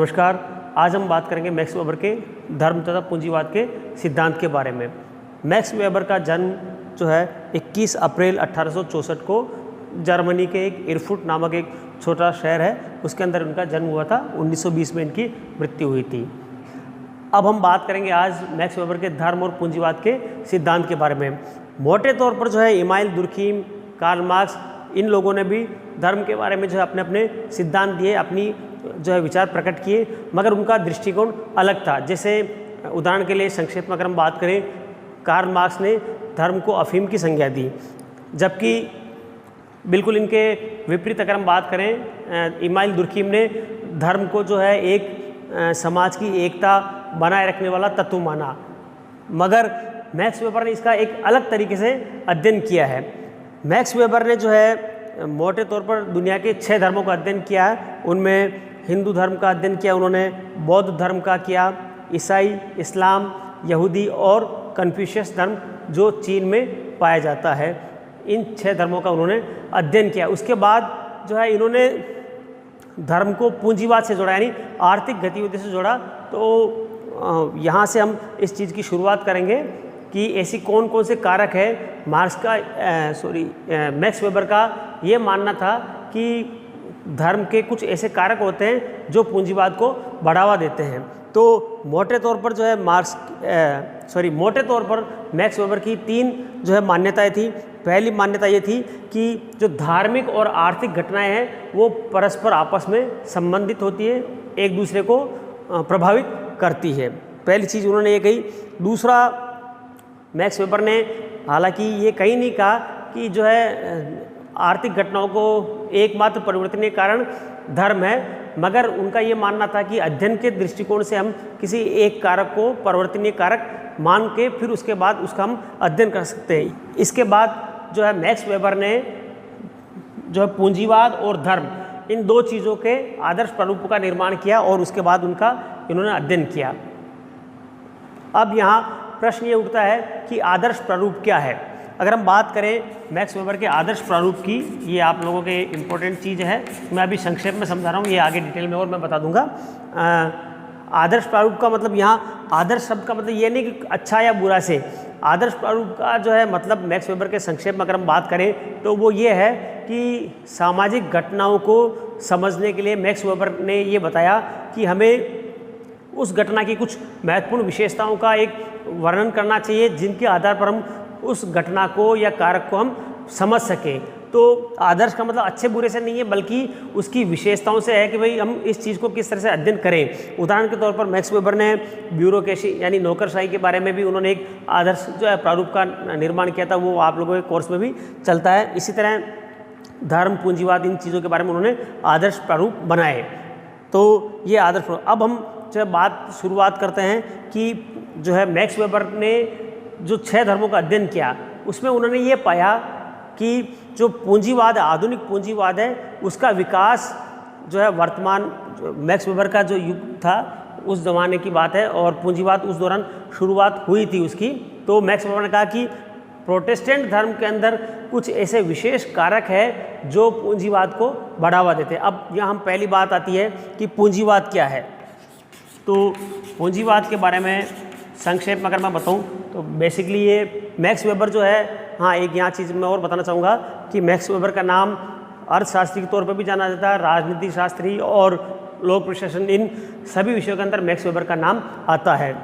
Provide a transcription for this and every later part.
नमस्कार। आज हम बात करेंगे मैक्स वेबर के धर्म तथा पूंजीवाद के सिद्धांत के बारे में। मैक्स वेबर का जन्म जो है 21 अप्रैल 1864 को जर्मनी के एक इरफुट नामक एक छोटा शहर है, उसके अंदर उनका जन्म हुआ था। 1920 में इनकी मृत्यु हुई थी। अब हम बात करेंगे आज मैक्स वेबर के धर्म और पूंजीवाद के सिद्धांत के बारे में। मोटे तौर पर जो है इमाइल दुर्खीम, कार्ल मार्क्स, इन लोगों ने भी धर्म के बारे में जो है अपने अपने सिद्धांत दिए, अपनी जो है विचार प्रकट किए, मगर उनका दृष्टिकोण अलग था। जैसे उदाहरण के लिए संक्षेप में अगर हम बात करें, कार्ल मार्क्स ने धर्म को अफीम की संज्ञा दी, जबकि बिल्कुल इनके विपरीत अगर हम बात करें, इमाइल दुर्खीम ने धर्म को जो है एक समाज की एकता बनाए रखने वाला तत्व माना, मगर मैक्स वेबर ने इसका एक अलग तरीके से अध्ययन किया है। मैक्स वेबर ने जो है मोटे तौर पर दुनिया के 6 धर्मों का अध्ययन किया है। उनमें हिंदू धर्म का अध्ययन किया उन्होंने, बौद्ध धर्म का किया, ईसाई, इस्लाम, यहूदी और कन्फ्यूशियस धर्म जो चीन में पाया जाता है, इन 6 धर्मों का उन्होंने अध्ययन किया। उसके बाद जो है इन्होंने धर्म को पूंजीवाद से जोड़ा, यानी आर्थिक गतिविधि से जोड़ा। तो यहाँ से हम इस चीज़ की शुरुआत करेंगे कि ऐसी कौन कौन से कारक है। मैक्स वेबर का ये मानना था कि धर्म के कुछ ऐसे कारक होते हैं जो पूंजीवाद को बढ़ावा देते हैं। तो मोटे तौर पर जो है मोटे तौर पर मैक्स वेबर की 3 जो है मान्यताएं थी। पहली मान्यता ये थी कि जो धार्मिक और आर्थिक घटनाएं हैं वो परस्पर आपस में संबंधित होती है, एक दूसरे को प्रभावित करती है। पहली चीज़ उन्होंने ये कही। दूसरा, मैक्स वेबर ने हालांकि ये कहीं नहीं कहा कि जो है आर्थिक घटनाओं को एकमात्र परिवर्तनीय कारण धर्म है, मगर उनका ये मानना था कि अध्ययन के दृष्टिकोण से हम किसी एक कारक को परिवर्तनीय कारक मान के फिर उसके बाद उसका हम अध्ययन कर सकते हैं। इसके बाद जो है मैक्स वेबर ने जो है पूंजीवाद और धर्म, इन 2 चीज़ों के आदर्श प्रारूप का निर्माण किया और उसके बाद उनका इन्होंने अध्ययन किया। अब यहाँ प्रश्न ये उठता है कि आदर्श प्रारूप क्या है। अगर हम बात करें मैक्स वेबर के आदर्श प्रारूप की, ये आप लोगों के इम्पोर्टेंट चीज़ है, मैं अभी संक्षेप में समझा रहा हूँ, ये आगे डिटेल में और मैं बता दूंगा। आदर्श प्रारूप का मतलब, यहाँ आदर्श शब्द का मतलब ये नहीं कि अच्छा या बुरा से। आदर्श प्रारूप का जो है मतलब मैक्स वेबर के संक्षेप में अगर हम बात करें तो वो ये है कि सामाजिक घटनाओं को समझने के लिए मैक्स वेबर ने ये बताया कि हमें उस घटना की कुछ महत्वपूर्ण विशेषताओं का एक वर्णन करना चाहिए, जिनके आधार पर हम उस घटना को या कारक को हम समझ सकें। तो आदर्श का मतलब अच्छे बुरे से नहीं है, बल्कि उसकी विशेषताओं से है कि भाई हम इस चीज़ को किस तरह से अध्ययन करें। उदाहरण के तौर पर मैक्स वेबर ने ब्यूरोक्रेसी यानी नौकरशाही के बारे में भी उन्होंने एक आदर्श जो है प्रारूप का निर्माण किया था, वो आप लोगों के कोर्स में भी चलता है। इसी तरह धर्म, पूंजीवाद, इन चीज़ों के बारे में उन्होंने आदर्श प्रारूप बनाए। तो ये आदर्श प्रारूप। अब हम जो है शुरुआत करते हैं कि जो है मैक्स वेबर ने जो 6 धर्मों का अध्ययन किया, उसमें उन्होंने ये पाया कि जो पूंजीवाद है, आधुनिक पूंजीवाद है, उसका विकास जो है वर्तमान मैक्स वेबर का जो युग था उस ज़माने की बात है, और पूंजीवाद उस दौरान शुरुआत हुई थी उसकी। तो मैक्स वेबर ने कहा कि प्रोटेस्टेंट धर्म के अंदर कुछ ऐसे विशेष कारक है जो पूंजीवाद को बढ़ावा देते हैं। अब यहाँ हम पहली बात आती है कि पूंजीवाद क्या है। तो पूंजीवाद के बारे में संक्षेप में अगर मैं बताऊं तो बेसिकली ये मैक्स वेबर जो है, हाँ एक यहाँ चीज़ मैं और बताना चाहूँगा कि मैक्स वेबर का नाम अर्थशास्त्री के तौर पर भी जाना जाता है, राजनीति शास्त्री और लोक प्रशासन, इन सभी विषयों के अंदर मैक्स वेबर का नाम आता है।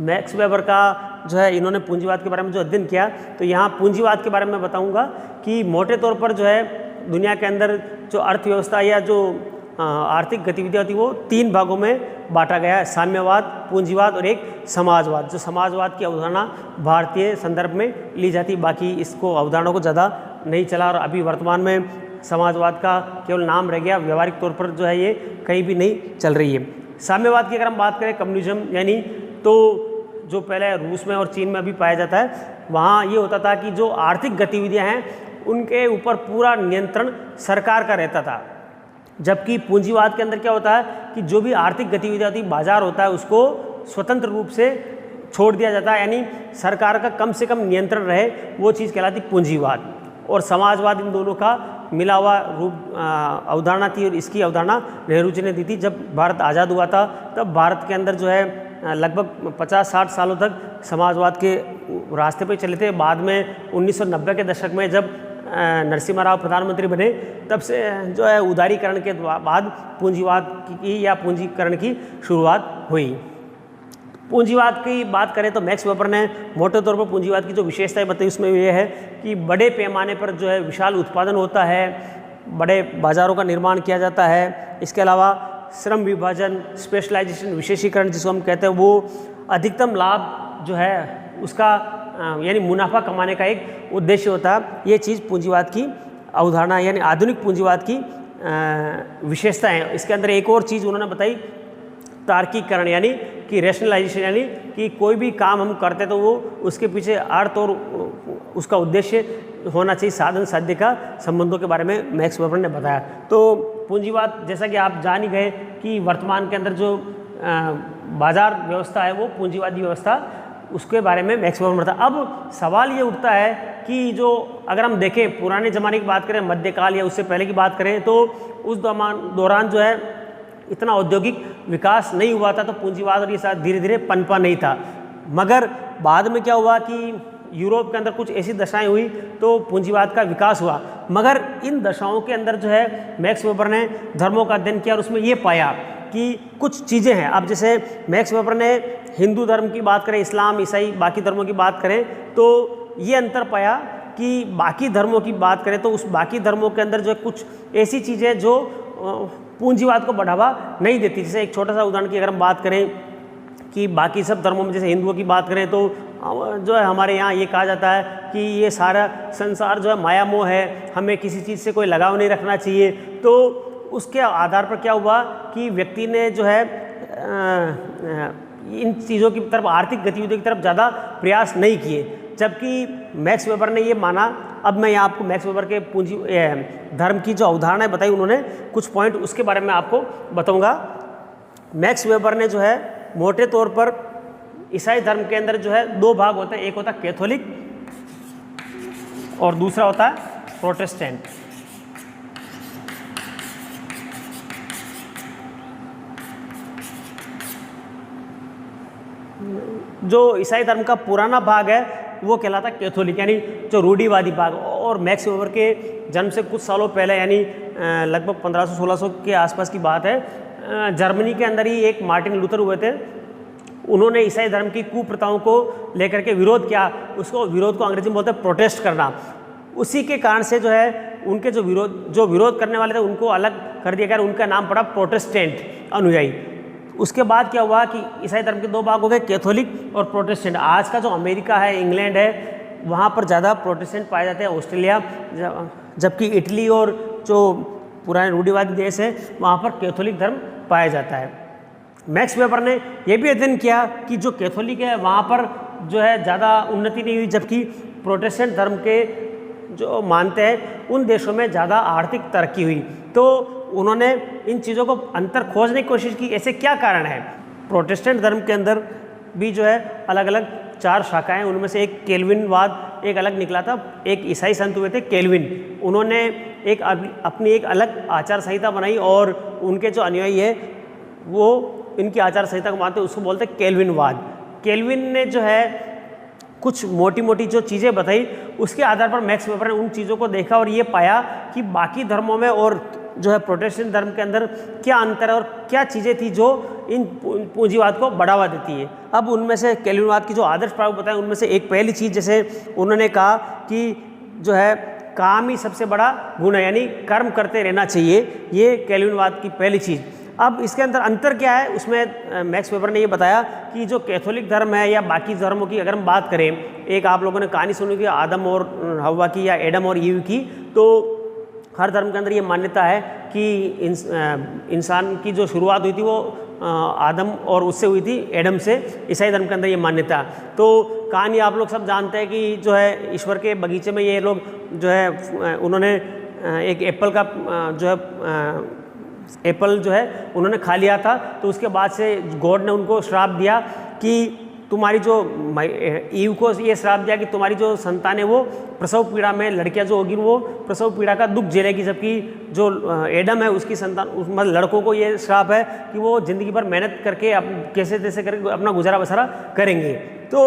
मैक्स वेबर का जो है इन्होंने पूंजीवाद के बारे में जो अध्ययन किया, तो यहाँ पूंजीवाद के बारे में बताऊँगा कि मोटे तौर पर जो है दुनिया के अंदर जो अर्थव्यवस्था या जो आर्थिक गतिविधियाँ होती वो 3 भागों में बांटा गया है, साम्यवाद, पूंजीवाद और एक समाजवाद। जो समाजवाद की अवधारणा भारतीय संदर्भ में ली जाती, बाकी इसको अवधारणा को ज़्यादा नहीं चला, और अभी वर्तमान में समाजवाद का केवल नाम रह गया, व्यवहारिक तौर पर जो है ये कहीं भी नहीं चल रही है। साम्यवाद की अगर हम बात करें, कम्युनिज्म, यानी तो जो पहले रूस में और चीन में अभी पाया जाता है, वहाँ ये होता था कि जो आर्थिक गतिविधियाँ हैं उनके ऊपर पूरा नियंत्रण सरकार का रहता था। जबकि पूंजीवाद के अंदर क्या होता है कि जो भी आर्थिक गतिविधियाँ होती, बाजार होता है, उसको स्वतंत्र रूप से छोड़ दिया जाता है, यानी सरकार का कम से कम नियंत्रण रहे, वो चीज़ कहलाती पूंजीवाद। और समाजवाद, इन दोनों का मिला हुआ रूप अवधारणा थी और इसकी अवधारणा नेहरू जी ने दी थी। जब भारत आज़ाद हुआ था तब भारत के अंदर जो है लगभग 50-60 सालों तक समाजवाद के रास्ते पर चले थे। बाद में 1990 के दशक में जब नरसिम्हा राव प्रधानमंत्री बने तब से जो है उदारीकरण के बाद पूंजीवाद की या पूंजीकरण की शुरुआत हुई। पूंजीवाद की बात करें तो मैक्स वेबर ने मोटे तौर पर पूंजीवाद की जो विशेषताएं बताई उसमें ये है कि बड़े पैमाने पर जो है विशाल उत्पादन होता है, बड़े बाज़ारों का निर्माण किया जाता है। इसके अलावा श्रम विभाजन, स्पेशलाइजेशन, विशेषीकरण जिसको हम कहते हैं, वो अधिकतम लाभ जो है उसका यानी मुनाफा कमाने का एक उद्देश्य होता है। ये चीज़ पूंजीवाद की अवधारणा यानी आधुनिक पूंजीवाद की विशेषता है। इसके अंदर एक और चीज़ उन्होंने बताई, तार्किकरण यानी कि रैशनलाइजेशन, यानी कि कोई भी काम हम करते तो वो उसके पीछे अर्थ और उसका उद्देश्य होना चाहिए, साधन साध्य का संबंधों के बारे में मैक्स वेबर ने बताया। तो पूंजीवाद, जैसा कि आप जान ही गए कि वर्तमान के अंदर जो बाजार व्यवस्था है वो पूंजीवादी व्यवस्था, उसके बारे में मैक्स वेबर ने बताया। अब सवाल ये उठता है कि जो अगर हम देखें पुराने ज़माने की बात करें, मध्यकाल या उससे पहले की बात करें, तो उस दौरान जो है इतना औद्योगिक विकास नहीं हुआ था, तो पूंजीवाद और ये साथ धीरे धीरे पनपा नहीं था। मगर बाद में क्या हुआ कि यूरोप के अंदर कुछ ऐसी दशाएं हुई तो पूंजीवाद का विकास हुआ। मगर इन दशाओं के अंदर जो है मैक्स वेबर ने धर्मों का अध्ययन किया और उसमें ये पाया कि कुछ चीज़ें हैं। अब जैसे मैक्स वेबर ने हिंदू धर्म की बात करें, इस्लाम, ईसाई, बाकी धर्मों की बात करें, तो ये अंतर पाया कि बाकी धर्मों की बात करें तो उस बाकी धर्मों के अंदर जो है कुछ ऐसी चीज़ें जो पूंजीवाद को बढ़ावा नहीं देती। जैसे एक छोटा सा उदाहरण की अगर हम बात करें कि बाकी सब धर्मों में, जैसे हिंदुओं की बात करें तो जो है हमारे यहाँ ये कहा जाता है कि ये सारा संसार जो है माया मोह है, हमें किसी चीज़ से कोई लगाव नहीं रखना चाहिए। तो उसके आधार पर क्या हुआ कि व्यक्ति ने जो है इन चीज़ों की तरफ, आर्थिक गतिविधियों की तरफ ज़्यादा प्रयास नहीं किए। जबकि मैक्स वेबर ने ये माना, अब मैं यहाँ आपको मैक्स वेबर के पूंजी धर्म की जो अवधारणाएं बताई, उन्होंने कुछ पॉइंट उसके बारे में आपको बताऊंगा। मैक्स वेबर ने जो है मोटे तौर पर ईसाई धर्म के अंदर जो है दो भाग होते हैं, एक होता है कैथोलिक और दूसरा होता है प्रोटेस्टेंट। जो ईसाई धर्म का पुराना भाग है वो कहलाता है कैथोलिक, यानी जो रूढ़िवादी भाग। और मैक्स वेबर के जन्म से कुछ सालों पहले, यानी लगभग 1500-1600 के आसपास की बात है, जर्मनी के अंदर ही एक मार्टिन लूथर हुए थे। उन्होंने ईसाई धर्म की कुप्रथाओं को लेकर के विरोध किया। उसको विरोध को अंग्रेजी में बोलते हैं प्रोटेस्ट करना। उसी के कारण से जो है उनके जो विरोध करने वाले थे उनको अलग कर दिया गया, उनका नाम पड़ा प्रोटेस्टेंट अनुयायी। उसके बाद क्या हुआ कि ईसाई धर्म के दो भाग हो गए, कैथोलिक और प्रोटेस्टेंट। आज का जो अमेरिका है, इंग्लैंड है, वहाँ पर ज़्यादा प्रोटेस्टेंट पाए जाते हैं, ऑस्ट्रेलिया, जबकि इटली और जो पुराने रूढ़िवादी देश है वहाँ पर कैथोलिक धर्म पाया जाता है। मैक्स वेबर ने यह भी अध्ययन किया कि जो कैथोलिक है वहाँ पर जो है ज़्यादा उन्नति नहीं हुई, जबकि प्रोटेस्टेंट धर्म के जो मानते हैं उन देशों में ज़्यादा आर्थिक तरक्की हुई। तो उन्होंने इन चीज़ों को अंतर खोजने की कोशिश की, ऐसे क्या कारण है। प्रोटेस्टेंट धर्म के अंदर भी जो है अलग अलग 4 शाखाएं, उनमें से एक केल्विनवाद एक अलग निकला था। एक ईसाई संत हुए थे केल्विन, उन्होंने एक अपनी एक अलग आचार संहिता बनाई और उनके जो अनुयायी है वो इनकी आचार संहिता को मानते हैं, उसको बोलते हैं केल्विनवाद। केल्विन ने जो है कुछ मोटी मोटी जो चीज़ें बताई, उसके आधार पर मैक्स वेबर ने उन चीज़ों को देखा और ये पाया कि बाकी धर्मों में और जो है प्रोटेस्टेंट धर्म के अंदर क्या अंतर है और क्या चीज़ें थी जो इन पूंजीवाद को बढ़ावा देती है। अब उनमें से केल्विनवाद की जो आदर्श प्रारूप बताए, उनमें से एक पहली चीज़, जैसे उन्होंने कहा कि जो है काम ही सबसे बड़ा गुण है, यानी कर्म करते रहना चाहिए, ये केल्विनवाद की पहली चीज़। अब इसके अंदर अंतर क्या है, उसमें मैक्स वेबर ने ये बताया कि जो कैथोलिक धर्म है या बाकी धर्मों की अगर हम बात करें, एक आप लोगों ने कहानी सुनी होगी आदम और हव्वा की या एडम और ईव की, तो हर धर्म के अंदर ये मान्यता है कि इंसान की जो शुरुआत हुई थी वो आदम और उससे हुई थी, एडम से। ईसाई धर्म के अंदर ये मान्यता। तो कहानी आप लोग सब जानते हैं कि जो है ईश्वर के बगीचे में ये लोग जो है उन्होंने एक एप्पल का जो है एप्पल जो है उन्होंने खा लिया था, तो उसके बाद से गॉड ने उनको श्राप दिया कि तुम्हारी जो ईव को ये श्राप दिया कि तुम्हारी जो संतान है वो प्रसव पीड़ा में, लड़कियां जो होगी वो प्रसव पीड़ा का दुख झेलेगी, जबकि जो एडम है उसकी संतान मतलब लड़कों को ये श्राप है कि वो ज़िंदगी भर मेहनत करके कैसे तैसे करके अपना गुजारा बसरा करेंगे। तो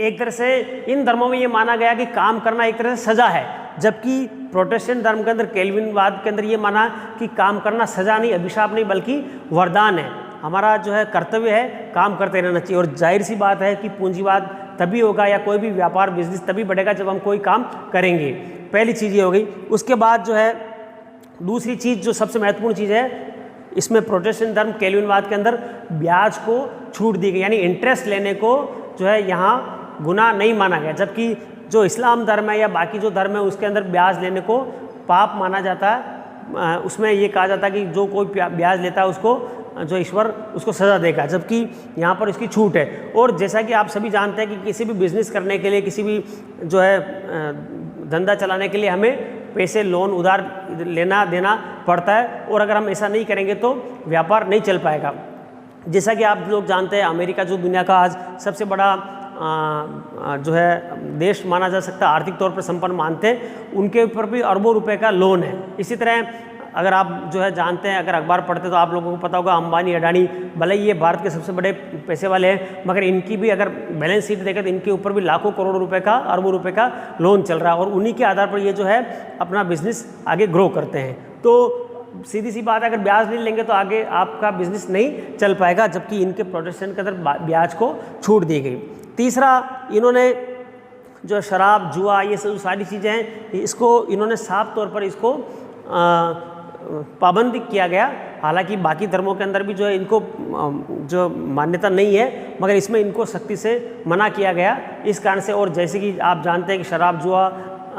एक तरह से इन धर्मों में ये माना गया कि काम करना एक तरह से सजा है, जबकि प्रोटेस्टेंट धर्म के अंदर, कैल्विनवाद के अंदर ये माना कि काम करना सजा नहीं, अभिशाप नहीं, बल्कि वरदान है। हमारा जो है कर्तव्य है काम करते रहना चाहिए। और जाहिर सी बात है कि पूंजीवाद तभी होगा या कोई भी व्यापार बिजनेस तभी बढ़ेगा जब हम कोई काम करेंगे। पहली चीज़ ये हो गई। उसके बाद जो है दूसरी चीज़ जो सबसे महत्वपूर्ण चीज़ है, इसमें प्रोटेस्टेंट धर्म कैल्विनवाद के अंदर ब्याज को छूट दी गई, यानी इंटरेस्ट लेने को जो है यहाँ गुनाह नहीं माना गया, जबकि जो इस्लाम धर्म है या बाकी जो धर्म है उसके अंदर ब्याज लेने को पाप माना जाता है। उसमें ये कहा जाता है कि जो कोई ब्याज लेता है उसको जो ईश्वर उसको सज़ा देगा, जबकि यहाँ पर इसकी छूट है। और जैसा कि आप सभी जानते हैं कि किसी भी बिज़नेस करने के लिए, किसी भी जो है धंधा चलाने के लिए हमें पैसे लोन उधार लेना देना पड़ता है, और अगर हम ऐसा नहीं करेंगे तो व्यापार नहीं चल पाएगा। जैसा कि आप लोग जानते हैं अमेरिका जो दुनिया का आज सबसे बड़ा जो है देश माना जा सकता है, आर्थिक तौर पर संपन्न मानते हैं, उनके ऊपर भी अरबों रुपए का लोन है। इसी तरह अगर आप जो है जानते हैं, अगर अखबार पढ़ते तो आप लोगों को पता होगा अंबानी अडानी, भले ही ये भारत के सबसे बड़े पैसे वाले हैं, मगर इनकी भी अगर बैलेंस शीट देखें तो इनके ऊपर भी लाखों करोड़ रुपए का, अरबों रुपए का लोन चल रहा है, और उन्हीं के आधार पर ये जो है अपना बिजनेस आगे ग्रो करते हैं। तो सीधी सी बात है, अगर ब्याज नहीं लेंगे तो आगे आपका बिजनेस नहीं चल पाएगा, जबकि इनके प्रोटेस्टेंट के अंदर ब्याज को छूट दी गई। तीसरा, इन्होंने जो शराब जुआ ये सब सारी चीज़ें हैं, इसको इन्होंने साफ तौर पर इसको पाबंदी किया गया। हालांकि बाकी धर्मों के अंदर भी जो है इनको जो मान्यता नहीं है, मगर इसमें इनको सख्ती से मना किया गया इस कारण से। और जैसे कि आप जानते हैं कि शराब जुआ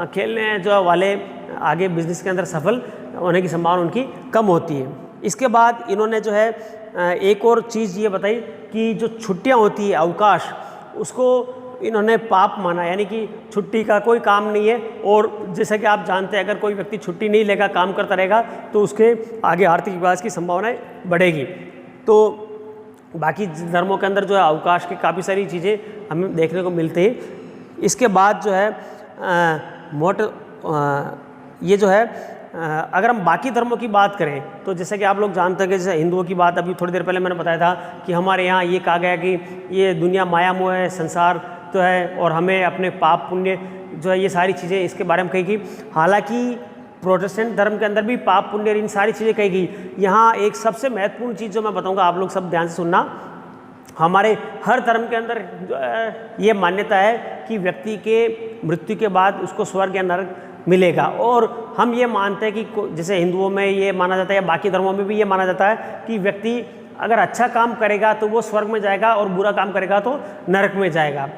खेलने जो वाले आगे बिजनेस के अंदर सफल होने की संभावना उनकी कम होती है। इसके बाद इन्होंने जो है एक और चीज़ ये बताई कि जो छुट्टियां होती है, अवकाश, उसको इन्होंने पाप माना, यानी कि छुट्टी का कोई काम नहीं है। और जैसा कि आप जानते हैं अगर कोई व्यक्ति छुट्टी नहीं लेगा, काम करता रहेगा, तो उसके आगे आर्थिक विकास की संभावनाएं बढ़ेगी। तो बाकी धर्मों के अंदर जो है अवकाश की काफ़ी सारी चीज़ें हमें देखने को मिलती हैं। इसके बाद जो है ये जो है अगर हम बाकी धर्मों की बात करें तो जैसे कि आप लोग जानते हैं कि जैसे हिंदुओं की बात अभी थोड़ी देर पहले मैंने बताया था कि हमारे यहाँ ये कहा गया कि ये दुनिया माया मोह है, संसार तो है, और हमें अपने पाप पुण्य जो है ये सारी चीज़ें इसके बारे में कही गई। हालांकि प्रोटेस्टेंट धर्म के अंदर भी पाप पुण्य इन सारी चीज़ें कही गई। यहाँ एक सबसे महत्वपूर्ण चीज़ जो मैं बताऊँगा, आप लोग सब ध्यान से सुनना। हमारे हर धर्म के अंदर जो है ये मान्यता है कि व्यक्ति के मृत्यु के बाद उसको स्वर्ग या नरक मिलेगा। और हम ये मानते हैं कि जैसे हिंदुओं में ये माना जाता है या बाकी धर्मों में भी ये माना जाता है कि व्यक्ति अगर अच्छा काम करेगा तो वो स्वर्ग में जाएगा और बुरा काम करेगा तो नरक में जाएगा।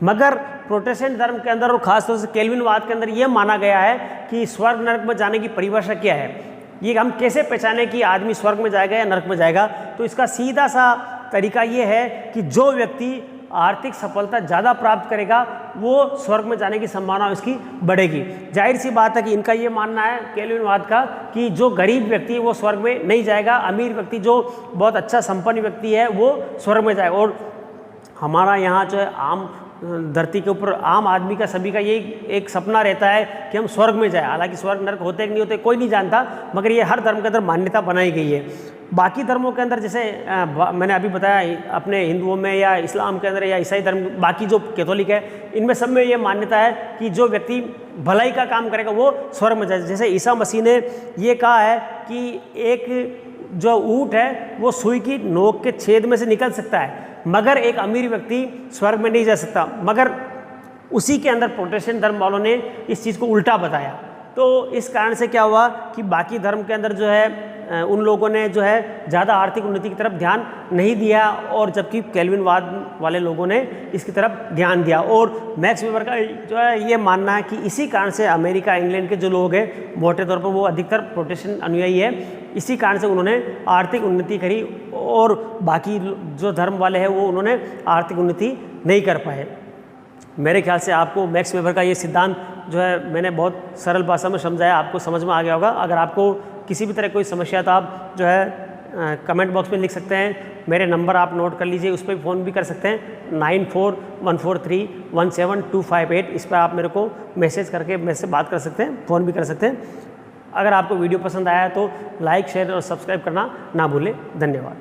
मगर प्रोटेस्टेंट धर्म के अंदर और खासतौर से कैल्विनवाद के अंदर ये माना गया है कि स्वर्ग नरक में जाने की परिभाषा क्या है, ये हम कैसे पहचाने कि आदमी स्वर्ग में जाएगा या नरक में जाएगा। तो इसका सीधा सा तरीका ये है कि जो व्यक्ति आर्थिक सफलता ज़्यादा प्राप्त करेगा वो स्वर्ग में जाने की संभावना उसकी बढ़ेगी। जाहिर सी बात है कि इनका ये मानना है कैल्विनवाद का कि जो गरीब व्यक्ति है वो स्वर्ग में नहीं जाएगा, अमीर व्यक्ति जो बहुत अच्छा संपन्न व्यक्ति है वो स्वर्ग में जाएगा। और हमारा यहाँ जो है आम धरती के ऊपर आम आदमी का, सभी का ये एक सपना रहता है कि हम स्वर्ग में जाए। हालांकि स्वर्ग नरक होते कि नहीं होते कोई नहीं जानता, मगर ये हर धर्म के अंदर मान्यता बनाई गई है। बाकी धर्मों के अंदर जैसे मैंने अभी बताया, अपने हिंदुओं में या इस्लाम के अंदर या ईसाई धर्म, बाकी जो कैथोलिक है, इनमें सब में ये मान्यता है कि जो व्यक्ति भलाई का काम करेगा वो स्वर्ग में जाए। जैसे ईसा मसीह ने ये कहा है कि एक जो ऊँट है वो सुई की नोक के छेद में से निकल सकता है, मगर एक अमीर व्यक्ति स्वर्ग में नहीं जा सकता। मगर उसी के अंदर प्रोटेस्टेंट धर्म वालों ने इस चीज़ को उल्टा बताया। तो इस कारण से क्या हुआ कि बाकी धर्म के अंदर जो है उन लोगों ने जो है ज़्यादा आर्थिक उन्नति की तरफ ध्यान नहीं दिया, और जबकि कैल्विनवाद वाले लोगों ने इसकी तरफ ध्यान दिया। और मैक्स वेबर का जो है ये मानना है कि इसी कारण से अमेरिका इंग्लैंड के जो लोग हैं मोटे तौर पर वो अधिकतर प्रोटेस्टेंट अनुयायी है, इसी कारण से उन्होंने आर्थिक उन्नति करी, और बाकी जो धर्म वाले हैं वो उन्होंने आर्थिक उन्नति नहीं कर पाए। मेरे ख्याल से आपको मैक्स वेबर का ये सिद्धांत जो है मैंने बहुत सरल भाषा में समझाया, आपको समझ में आ गया होगा। अगर आपको किसी भी तरह कोई समस्या तो आप जो है कमेंट बॉक्स में लिख सकते हैं। मेरे नंबर आप नोट कर लीजिए, उस पर भी फ़ोन भी कर सकते हैं 9414317258। इस पर आप मेरे को मैसेज करके मेरे से बात कर सकते हैं, फ़ोन भी कर सकते हैं। अगर आपको वीडियो पसंद आया तो लाइक, शेयर और सब्सक्राइब करना ना भूलें। धन्यवाद।